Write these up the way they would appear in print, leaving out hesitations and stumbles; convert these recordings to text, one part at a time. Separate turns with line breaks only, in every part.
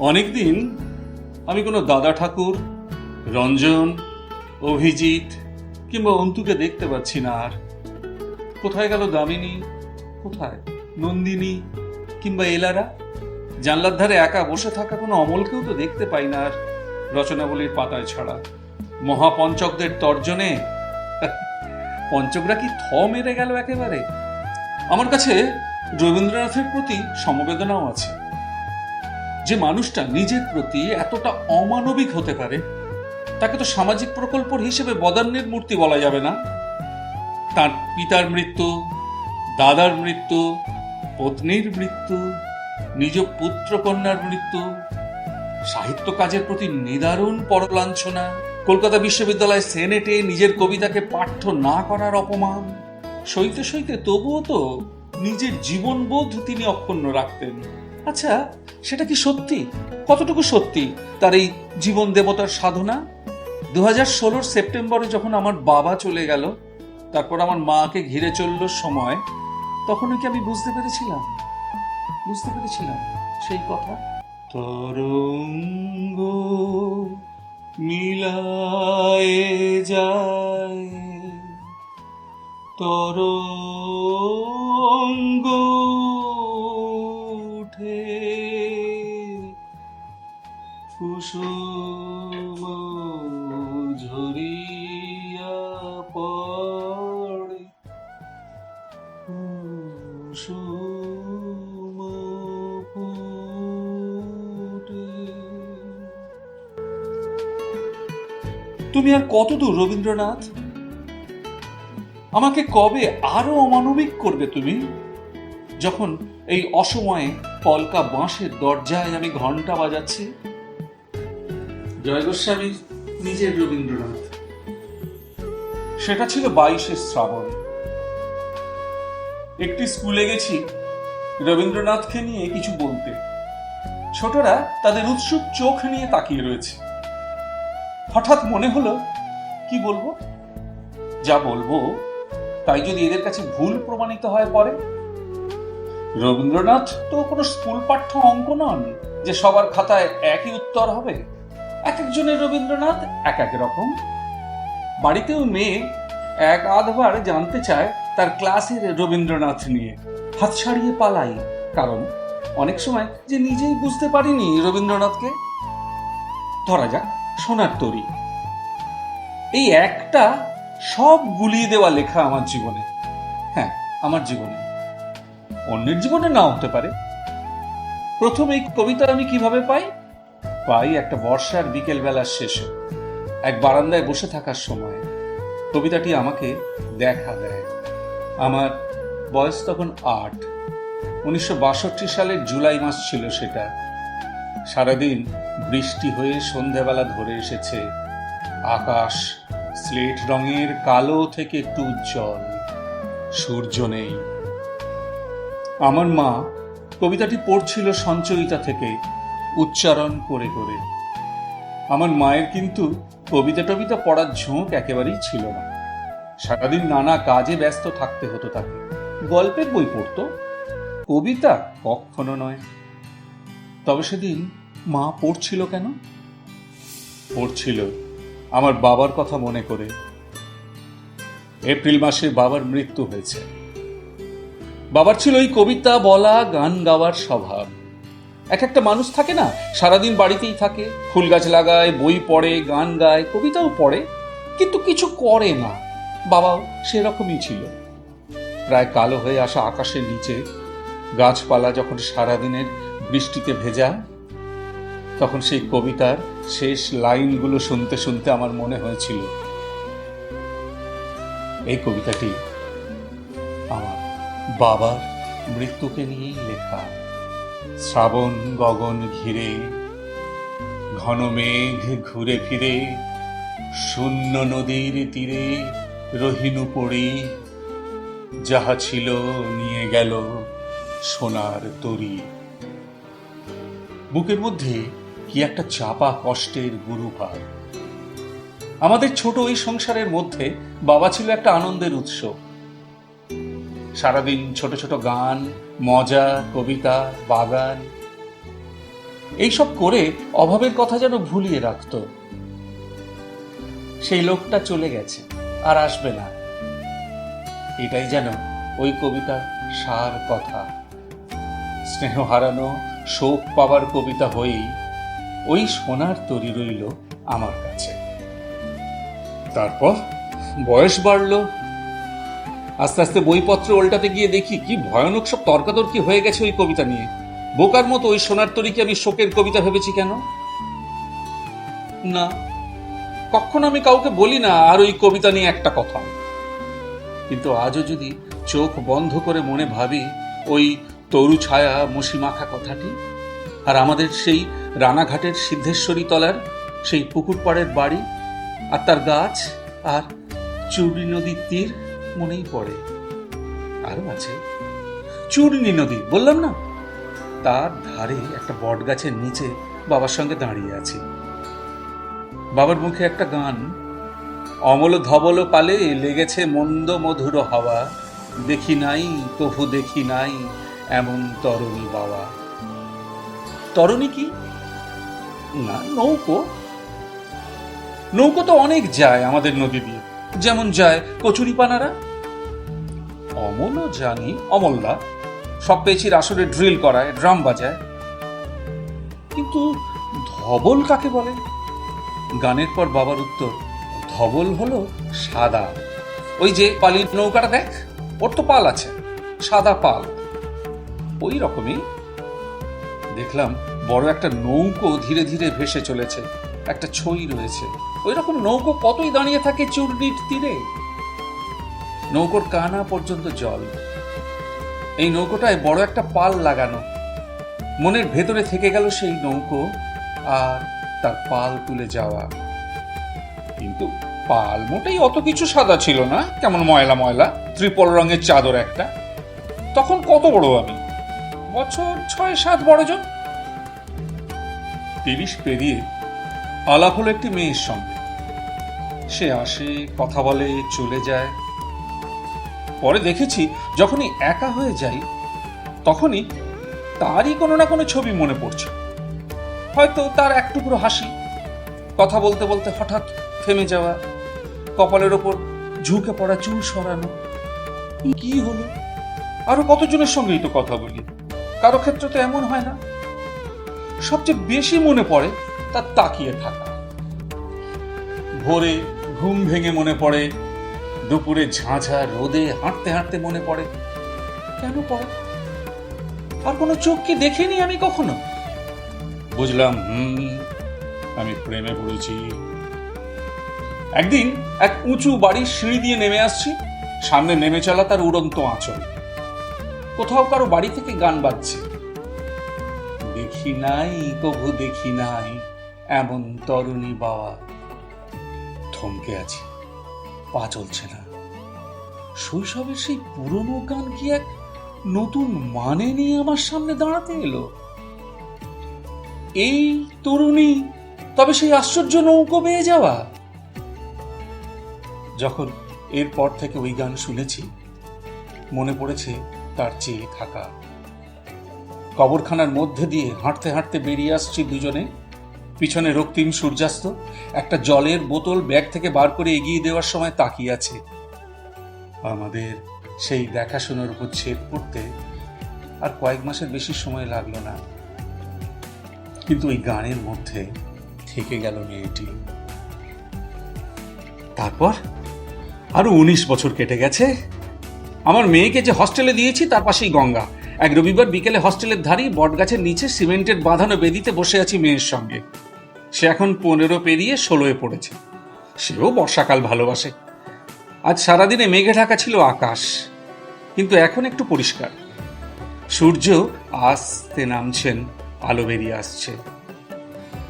অনেকদিন আমি কোনো দাদা ঠাকুর, রঞ্জন, অভিজিৎ কিংবা অন্তুকে দেখতে পাচ্ছি না। আর কোথায় গেল দামিনী, কোথায় নন্দিনী কিংবা এলারা? জানলার ধারে একা বসে থাকা কোনো অমলকেও তো দেখতে পাই না আর, রচনাবলীর পাতায় ছাড়া। মহাপঞ্চকদের তর্জনে পঞ্চকরা কি থ মেরে গেল একেবারে। আমার কাছে রবীন্দ্রনাথের প্রতি সমবেদনাও আছে। যে মানুষটা নিজের প্রতি এতটা অমানবিক হতে পারে, তাকে তো সামাজিক প্রকল্পর হিসেবে বদান্যের মূর্তি বলা যাবে না। তার পিতার মৃত্যু, দাদার মৃত্যু, পত্নীর মৃত্যু, নিজ পুত্র কন্যার মৃত্যু, সাহিত্য কাজের প্রতি নিদারুণ পরলাঞ্ছনা, কলকাতা বিশ্ববিদ্যালয় সেনেটে নিজের কবিতাকে পাঠ্য না করার অপমান, সইতে সইতে তবুও তো নিজের জীবনবোধ তিনি অক্ষুণ্ণ রাখতেন। আচ্ছা, সেটা কি সত্যি? কতটুকু সত্যি তার এই জীবন দেবতার সাধনা? 2016 সেপ্টেম্বরে যখন আমার বাবা চলে গেল, তারপর আমার মাকে ঘিরে চলল সময়, তখনই কি আমি বুঝতে পেরেছিলাম সেই কথা? তরঙ্গ মিলায়ে যায়, তরঙ্গ উঠে কুসুম ঝরিয়া পড়ে, কুসুম ফুটে। তুমি আর কত দূর রবীন্দ্রনাথ? আমাকে কবে আরো অমানবিক করবে তুমি? যখন এই অসময়ে কলকা বাঁশের দরজায় আমি ঘন্টা বাজাচ্ছি। জয় গোস্বামী নিজের রবীন্দ্রনাথ। সেটা ছিল 22শে শ্রাবণ। একটি স্কুলে গেছি রবীন্দ্রনাথকে নিয়ে কিছু বলতে। ছোটরা তাদের উৎসুক চোখ নিয়ে তাকিয়ে রয়েছে। হঠাৎ মনে হলো, কি বলবো? যা বলবো তাই যদি এদের কাছে ভুল প্রমাণিত হয় পরে। রবীন্দ্রনাথ তো কোনো স্কুল পাঠ্য অঙ্ক নন যে সবার খাতায় একই উত্তর হবে। এক একজনের রবীন্দ্রনাথ এক এক রকম। বাড়িতেও মেয়ে এক আধবার জানতে চায় তার ক্লাসের রবীন্দ্রনাথ নিয়ে। হাত ছাড়িয়ে পালাই, কারণ অনেক সময় যে নিজেই বুঝতে পারিনি রবীন্দ্রনাথকে। ধরা যাক সোনার তরী, এই একটা সব গুলিয়ে দেওয়া লেখা আমার জীবনে। হ্যাঁ, আমার জীবনে, অন্যের জীবনে নাও হতে পারে। প্রথম এই কবিতা আমি কিভাবে পাই? একটা বর্ষার বিকেল বেলার শেষে এক বারান্দায় বসে থাকার সময় কবিতাটি আমাকে দেখা দেয়। আমার বয়স তখন 8। 1962 সালের জুলাই মাস ছিল সেটা। সারাদিন বৃষ্টি হয়ে সন্ধ্যাবেলা ধরে এসেছে। আকাশ স্লেট রঙের কালো থেকে একটু উজ্জ্বল, সূর্য নেই। আমার মা কবিতাটি পড়ছিল সঞ্চয়িতা থেকে উচ্চারণ করে করে। আমার মায়ের কিন্তু কবিতা পড়ার ঝোঁক একেবারেই ছিল না। সারাদিন নানা কাজে ব্যস্ত থাকতে হতো তাকে। গল্পের বই পড়তো, কবিতা কখনো নয়। তবে সেদিন মা পড়ছিল কেন? পড়ছিল আমার বাবার কথা মনে করে। এপ্রিল মাসে বাবার মৃত্যু হয়েছে। বাবার ছিল এই কবিতা বলা, গান গাওয়ার স্বভাব। এক একটা মানুষ থাকে না, সারাদিন বাড়িতেই থাকে, ফুল গাছ লাগায়, বই পড়ে, গান গায়, কবিতাও পড়ে, কিন্তু কিছু করে না। বাবাও সেরকমই ছিল। প্রায় কালো হয়ে আসা আকাশের নিচে গাছপালা যখন সারাদিনের বৃষ্টিতে ভেজা, তখন সেই কবিতার শেষ লাইনগুলো শুনতে শুনতে আমার মনে হয়েছিল এই কবিতাটি আমার বাবার মৃত্যুকে নিয়েই লেখা। শ্রাবণ গগন ঘিরে, ঘন মেঘ ঘুরে ফিরে, শূন্য নদীর তীরে রহিনু পড়ি, যাহা ছিল নিয়ে গেল সোনার তরী। বুকের মধ্যে কি একটা চাপা কষ্টের গুরুভার। আমাদের ছোট ওই সংসারের মধ্যে বাবা ছিল একটা আনন্দের উৎস। সারাদিন ছোট ছোট গান, মজা, কবিতা, বাগান। এইসব করে অভাবের কথা যেন ভুলিয়ে রাখত। সেই লোকটা চলে গেছে, আর আসবে না, এটাই যেন ওই কবিতার সার কথা। স্নেহ হারানো, শোক পাবার কবিতা হয়েই ওই সোনার তরী রইল আমার কাছে। তারপর বয়স বাড়লো, আস্তে আস্তে বইপত্র উল্টাতে গিয়ে দেখি কি ভয়ানক সব তর্কাতর্কি হয়ে গেছে ওই কবিতা নিয়ে। বোকার মতো ওই সোনার তরীকে আমি শোকের কবিতা ভেবেছি কেন? না, কখনো আমি কাউকে বলি না আর ওই কবিতা নিয়ে একটা কথা। কিন্তু আজও যদি চোখ বন্ধ করে মনে ভাবি ওই তরু ছায়া মসি মাখা কথাটি, আর আমাদের সেই রানাঘাটের সিদ্ধেশ্বরী তলার সেই পুকুর পাড়ের বাড়ি, আর তার গাছ, আর চূর্ণী নদীর তীর মনেই পড়ে। আরো আছে চূর্ণী নদী, বললাম না, তার ধারে একটা বট গাছের নিচে বাবার সঙ্গে দাঁড়িয়ে আছি। বাবার মুখে একটা গান, অমল ধবল পালে লেগেছে মন্দ মধুর হাওয়া, দেখি নাই কভু দেখি নাই এমন তরণী বাবা। তরণী কি? না, নৌকো। নৌকো তো অনেক যায় আমাদের নদী দিয়ে, যেমন যায় কচুরিপানারা। অমলও জানি, অমলদা সব পেয়েছি আসলে ড্রিল করায়, ড্রাম বাজায়। কিন্তু ধবল কাকে বলে? গানের পর বাবার উত্তর, ধবল হলো সাদা। ওই যে পালির নৌকাটা দেখ, ওর তো পাল আছে, সাদা পাল। ওই রকমই দেখলাম বড় একটা নৌকো ধীরে ধীরে ভেসে চলেছে, একটা ছই রয়েছে। ওই রকম নৌকো কতই দাঁড়িয়ে থাকে চূর্ণীর তীরে। নৌকোর কানা পর্যন্ত জল। এই নৌকোটায় বড় একটা পাল লাগানো। মনের ভেতরে থেকে গেল সেই নৌকো আর তার পাল তুলে যাওয়া। কিন্তু পাল মোটেই অত কিছু সাদা ছিল না, কেমন ময়লা ময়লা, ত্রিপল রঙের চাদর একটা। তখন কত বড় আমি, বছর ৬-৭ বড়জন। ৩০ পেরিয়ে আলাপ হলো একটি মেয়ের সঙ্গে। সে আসে, কথা বলে, চলে যায়। পরে দেখেছি যখনই একা হয়ে যাই তখনই তারই কোনো না কোনো ছবি মনে পড়ছে। হয়তো তার এক টুকরো হাসি, কথা বলতে বলতে হঠাৎ থেমে যাওয়া, কপালের ওপর ঝুঁকে পড়া চুল সরানো। কি হলো? আরো কতজনের সঙ্গেই তো কথা বলি, কারো ক্ষেত্রে তো এমন হয় না। সবচেয়ে বেশি মনে পড়ে তার তাকিয়ে থাকা। ভোরে ঘুম ভেঙে মনে পড়ে, দুপুরে ঝাঁঝা রোদে হাঁটতে হাঁটতে মনে পড়ে। কেন পড়ে? আর কোনো চোখ কি দেখিনি আমি কখনো? বুঝলাম, আমি প্রেমে পড়েছি। একদিন এক উঁচু বাড়ির সিঁড়ি দিয়ে নেমে আসছি, সামনে নেমে চলা তার উড়ন্ত আঁচল। কোথাও কারো বাড়ি থেকে গান বাজছে, দেখি নাই কভু দেখি নাই এমন তরুণী বাবা। থমকে আছি, পা চলছে না। শৈশবের সেই পুরনো গান কি এক নতুন মানে নিয়ে আমার সামনে দাঁড়াতে এলো? এই তরুণী তবে সেই আশ্চর্য নৌকো বেয়ে যাওয়া। যখন এরপর থেকে ওই গান শুনেছি, মনে পড়েছে তার চেয়ে থাকা। কবরখানার মধ্যে দিয়ে হাঁটতে হাঁটতে বেরিয়ে আসছি দুজনে, পিছনে রক্তিম সূর্যাস্ত। একটা জলের বোতল ব্যাগ থেকে বার করে এগিয়ে দেওয়ার সময় তাকিয়ে আছে। আমাদের সেই দেখাশোনার উপর ছেদ পড়তে আর কয়েক মাসের বেশি সময় লাগলো না। কিন্তু ওই গানের মধ্যে থেকে গেল মেয়েটি। তারপর আরো ১৯ বছর কেটে গেছে। আমার মেয়েকে যে হস্টেলে দিয়েছি তার পাশেই গঙ্গা। এক রবিবার বিকেলে হস্টেলের ধারেই বটগাছের নিচে সিমেন্টের বাঁধানো বেদিতে বসে আছি মেয়ের সঙ্গে। সে এখন ১৫ পেরিয়ে ১৬-এ পড়েছে। সেও বর্ষাকাল ভালোবাসে। আজ সারাদিনে মেঘে ঢাকা ছিল আকাশ, কিন্তু এখন একটু পরিষ্কার। সূর্য আস্তে নামছেন, আলো বেরিয়ে আসছে।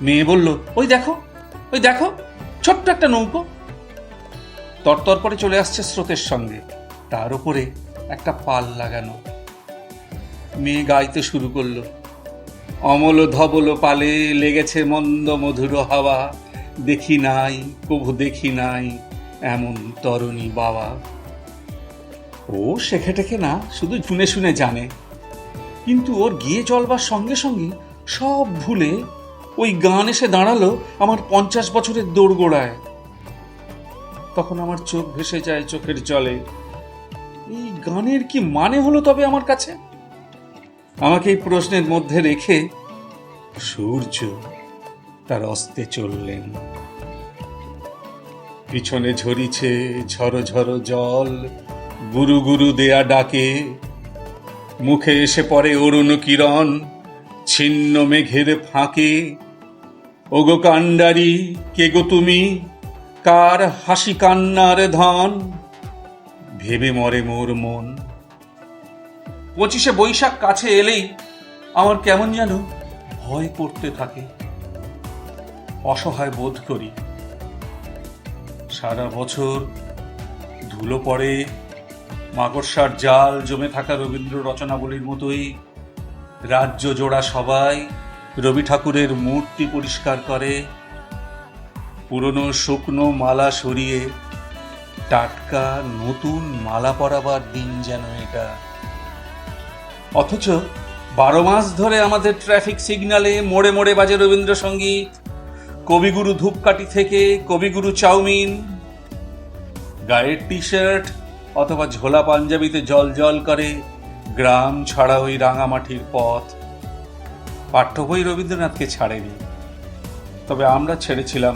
মেয়ে বলল, ওই দেখো, ওই দেখো, ছোট্ট একটা নৌকো। তরতর করে চলে আসছে স্রোতের সঙ্গে, তার উপরে একটা পাল লাগানো। মেয়ে গাইতে শুরু করলো, অমল ধবল পালে লেগেছে মন্দ মধুর হাওয়া, দেখি নাই কভু দেখি নাই এমন তরুণী বাবা। ও শেখে টেখে না, শুধু শুনে শুনে জানে। কিন্তু ওর গিয়ে চলবার সঙ্গে সঙ্গে সব ভুলে ওই গান এসে দাঁড়ালো আমার 50 বছরের দোরগোড়ায়। তখন আমার চোখ ভেসে যায় চোখের জলে। এই গানের কি মানে হলো তবে আমার কাছে? আমাকে এই প্রশ্নের মধ্যে রেখে সূর্য তার অস্তে চললেন। পিছনে ঝরিছে ঝড়ো ঝড়ো জল, গুরু গুরু দেয়া ডাকে। মুখে এসে পড়ে অরুণ কিরণ ছিন্ন মেঘের ফাঁকে। ওগো কান্ডারি কে গো তুমি, কার হাসি কান্নার ধন, ভেবে মরে মোর মন। 25শে বৈশাখ কাছে এলেই আমার কেমন যেন ভয় করতে থাকে, অসহায় বোধ করি। সারা বছর ধুলো পড়ে, মাকড়সার জাল জমে থাকা রবীন্দ্র রচনাবলীর মতোই রাজ্য জোড়া সবাই রবি ঠাকুরের মূর্তি পরিষ্কার করে। পুরনো শুকনো মালা সরিয়ে টাটকা নতুন মালা পরাবার দিন যেন এটা। অথচ 12 মাস ধরে আমাদের ট্রাফিক সিগন্যালে মোড়ে মোড়ে বাজে রবীন্দ্রসঙ্গীত। কবিগুরু ধূপকাঠি থেকে কবিগুরু চাউমিন, গায়ের টি শার্ট অথবা ঝোলা পাঞ্জাবিতে জল জল করে গ্রাম ছাড়া ওই রাঙামাটির পথ। পাঠ্য বই রবীন্দ্রনাথকে ছাড়েনি, তবে আমরা ছেড়েছিলাম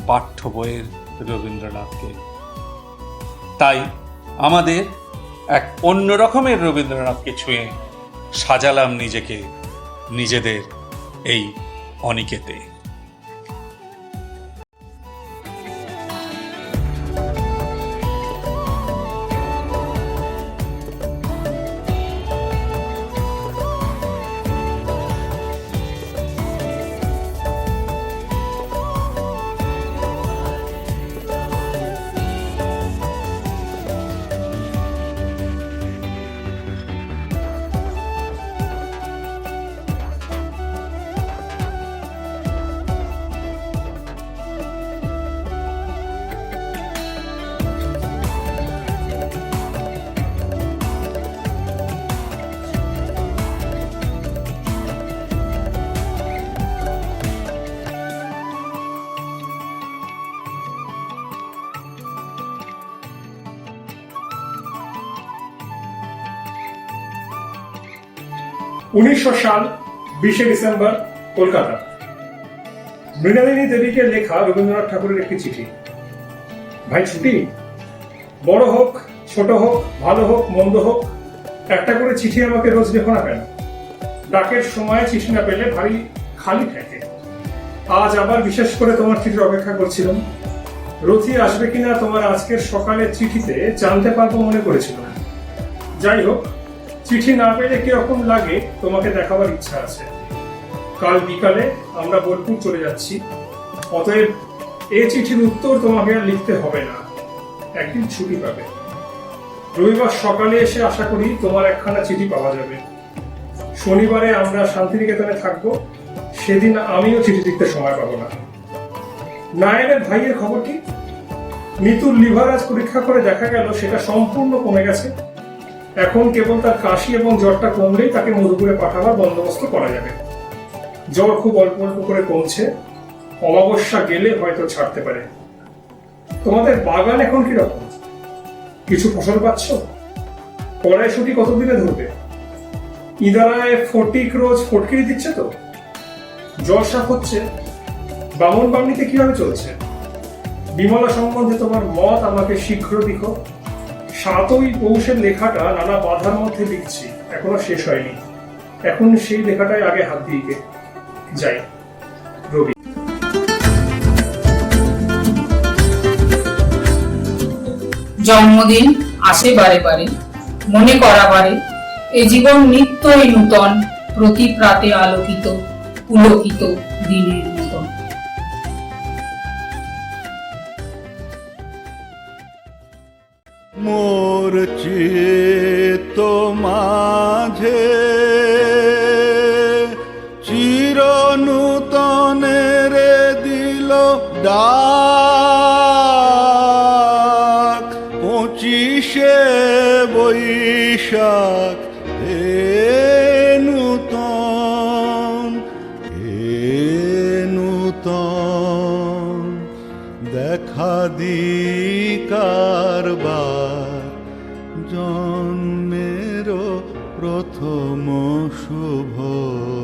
পাঠ্য বইয়ের রবীন্দ্রনাথকে। তাই আমাদের এক অন্য রকমের রবীন্দ্রনাথকে ছুঁয়ে সাজালাম নিজেকে, নিজেদের এই অনিকেতে।
সাল 20শে ডিসেম্বর, কলকাতা। মৃণালিনী দেবীকে লেখা রবীন্দ্রনাথ ঠাকুরের একটি চিঠি। ভাই ছুটি, বড় হোক ছোট হোক, ভালো হোক মন্দ হোক, একটা করে চিঠি আমাকে রোজ লেখো না কেন? ডাকের সময় চিঠি না পেলে ভারী খালি থাকে। আজ আবার বিশেষ করে তোমার চিঠির অপেক্ষা করছিলাম। রথি আসবে কিনা তোমার আজকের সকালের চিঠিতে জানতে পারবো মনে করেছিলাম। যাই হোক, চিঠি না পেলে কিরকম লাগে তোমাকে দেখাবার ইচ্ছা আছে। কাল বিকালে আমরা বোলপুর চলে যাচ্ছি, অতএব এই চিঠির উত্তর তোমাকে আর লিখতে হবে না, একদিন ছুটি পাবে। রবিবার সকালে এসে আশা করি তোমার একখানা চিঠি পাওয়া যাবে। শনিবারে আমরা শান্তিনিকেতনে থাকবো, সেদিন আমিও চিঠি লিখতে সময় পাবো না। নায়েবের ভাইয়ের খবর কি? নিতুর লিভার আজ পরীক্ষা করে দেখা গেল সেটা সম্পূর্ণ কমে গেছে। এখন কেবল তার কাশি এবং জ্বরটা কমলেই তাকে মধুপুরে পাঠাবার বন্দোবস্ত করা যাবে। জ্বর খুব অল্প অল্প করে কমছে, অমাবস্যা গেলে হয়তো ছাড়তে পারে। তোমাদের বাগান এখন কিরকম? কিছু ফসল পাচ্ছ? কড়াইশুঁটি কতদিনে ধরবে? ইদারায় ফটিক রোজ ফটকিরি দিচ্ছে তো? জ্বর সাপ হচ্ছে? বামন বামনিতে কিভাবে চলছে? বিমলা সম্বন্ধে তোমার মত আমাকে শীঘ্র লিখো। 7ই পৌষের লেখাটা নানা বাধার মধ্যে লিখছি, এখনো শেষ হয়নি। এখন সেই লেখাটাই আগে হাত দিয়ে যাই। রবি।
জন্মদিন আসে বারে বারে, মনে করা বারে এ জীবন নিত্যই নূতন, প্রতি প্রাতে আলোকিত পুলকিত দিনের মতন।
মোর চিত্ত মাঝে চির নূতনের দিল ডাক। 25শে বৈশাখ হে নূতন আদিকারবার জন্মেরও প্রথম শুভক্ষণ।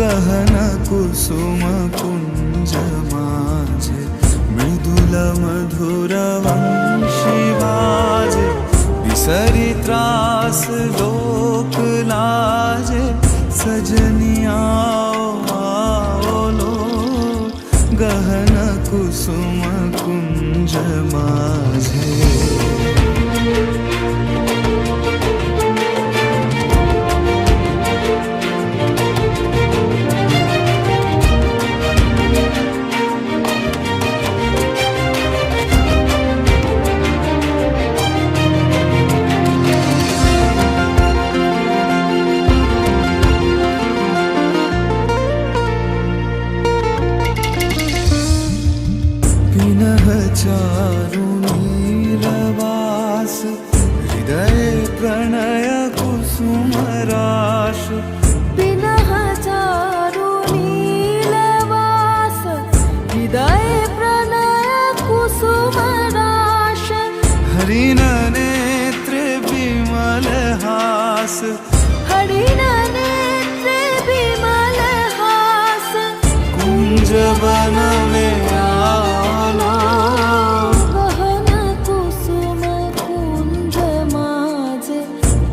गहना कुसुम कुंज माझे मृदुल मधुर वंशी वाजे विसरी त्रास लोक लाजे सजनिया आओ लो गहना कुसुम कुंज माझे पिनह चारुनीलवास हृदय प्रणय कुसुम राश
पिनः चारुनीलवास हृदय प्रणय कुसुमराश
हरिण नेत्र विमल हास
हरिण नेत्र विमल हास
कुंज वन में आलो
गहन कुसुम कुंज माझे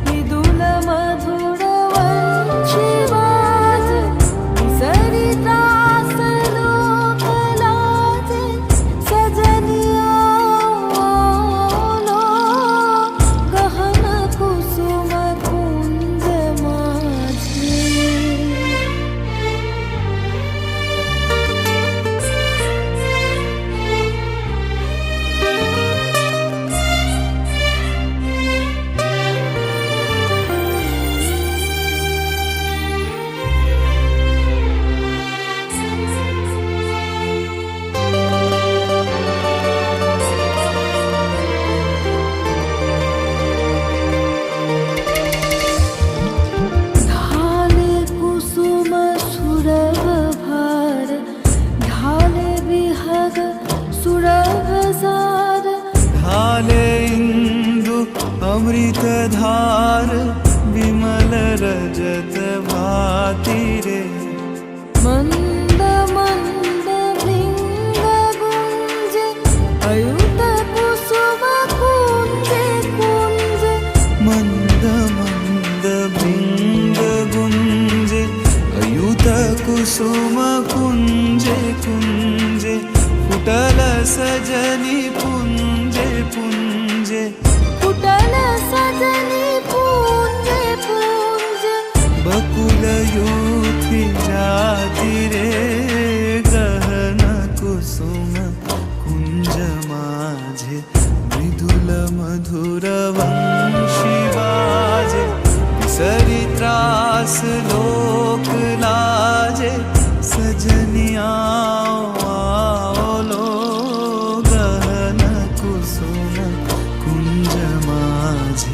विदुल मधुर वंशिवाज विसरितास लोक लाजे सजनिया आलो गहन कुसुम कुंज माझे ढाले कुसुम सुरभ भार ढाले विहग सुरभ जार
ढाले इंदु अमृत धार विमल रजत भाति रे
मंद मंद भृंग गुंज अयुत कुसुम कुंज कुंज
मंद मंद भृंग गुंज अयुत कुसुम कुंजे कुंजे कुटल सजनी पुंजे पुंजे
कुटल सजनी पूंज पूंज
बकुल यूथी जाति रे गहन कुसुम कुंज माझे मृदुल मधुर वंशी बाजे विसरि त्रास लोक लाजे सजनिया आओ गहन कुसुम कुंज माझे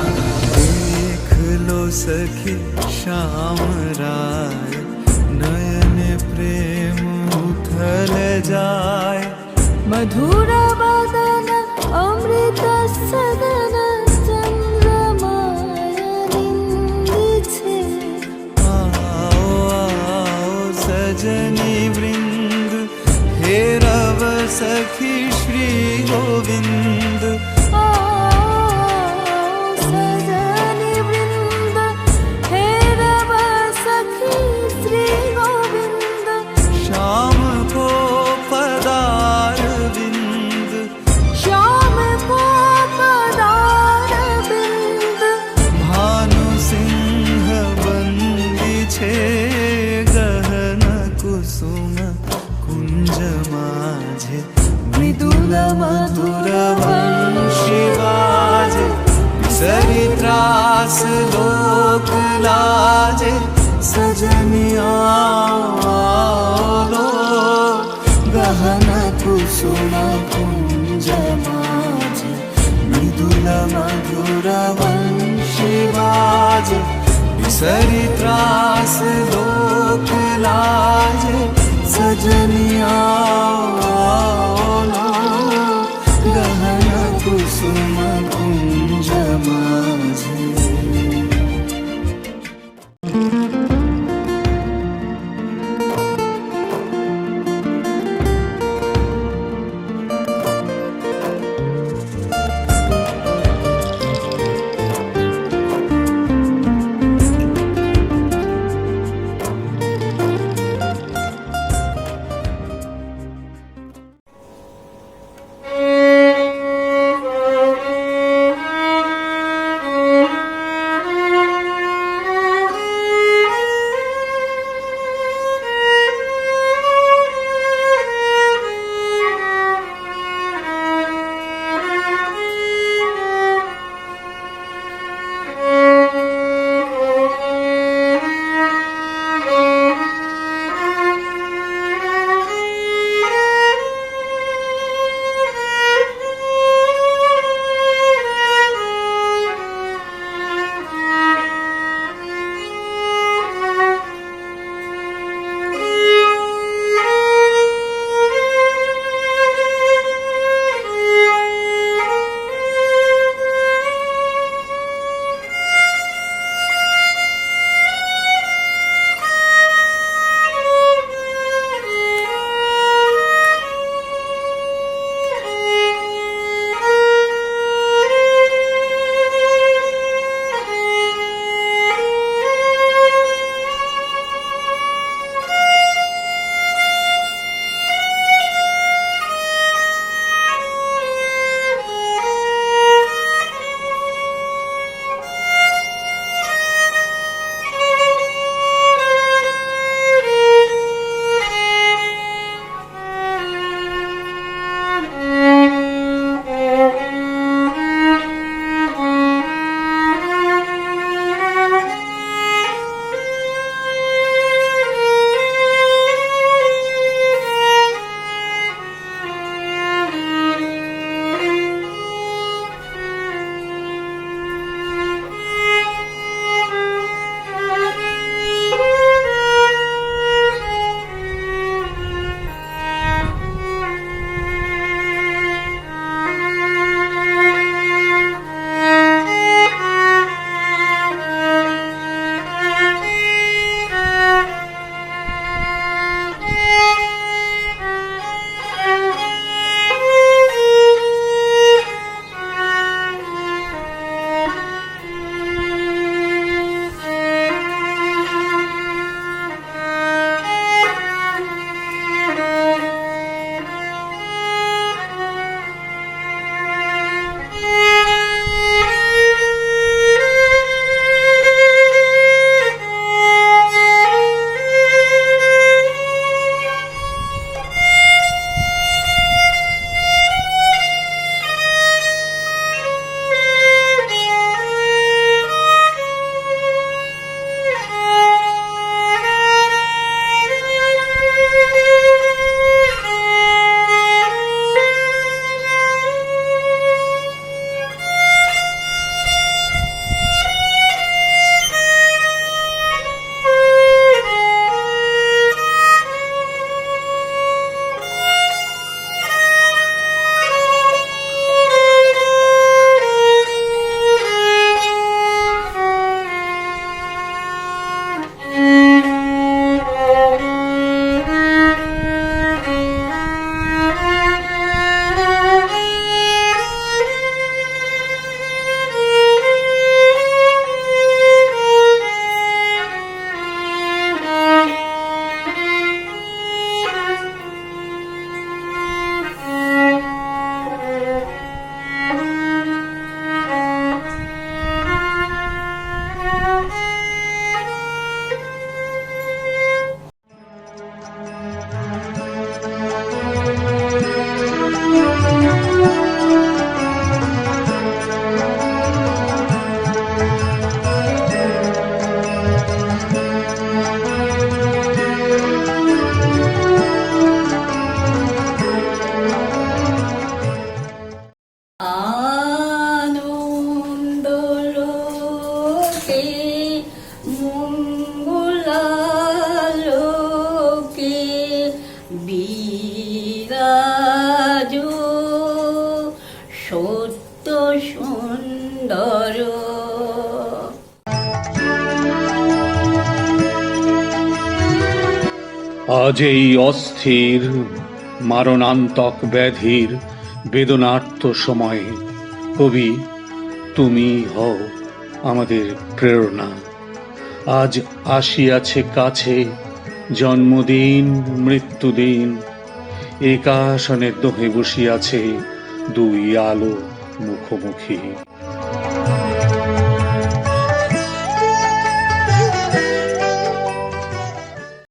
देख लो सखी श्याम राय नयन प्रेम उथल जाए
मधुर बदन अमृत सदन चंद्रमाय निंदिछे
आओ आओ सजनी वृंद हे रव सखी श्री गोविंद
सजनी वृंद हे रव सखी श्री गोविंद
श्याम को पदार विंद
श्याम को पदार बिंद
भानु सिंह बंदी छे गहन कुसुम कुंज माझे मृदुल मधुर वंशी बाजे विसरि त्रास लोक लाजे सजनिया आओ गहन कुसुम कुंज माझे मृदुल मधुर वंशी बाजे विसरि त्रास लोक लाजे सजनिया आओ गहन कुसुम कुंज माझे
আলোকে মঙ্গলালোকে বিরাজ সত্য সুন্দর।
আজ এই অস্থির মারণান্তক ব্যাধির বেদনার্ত সময়ে কবি তুমি হও আমাদের প্রেরণা। আজ আসিয়াছে কাছে জন্মদিন মৃত্যুদিন, একাসনে দোহে বসিয়াছে দুই আলো মুখোমুখি।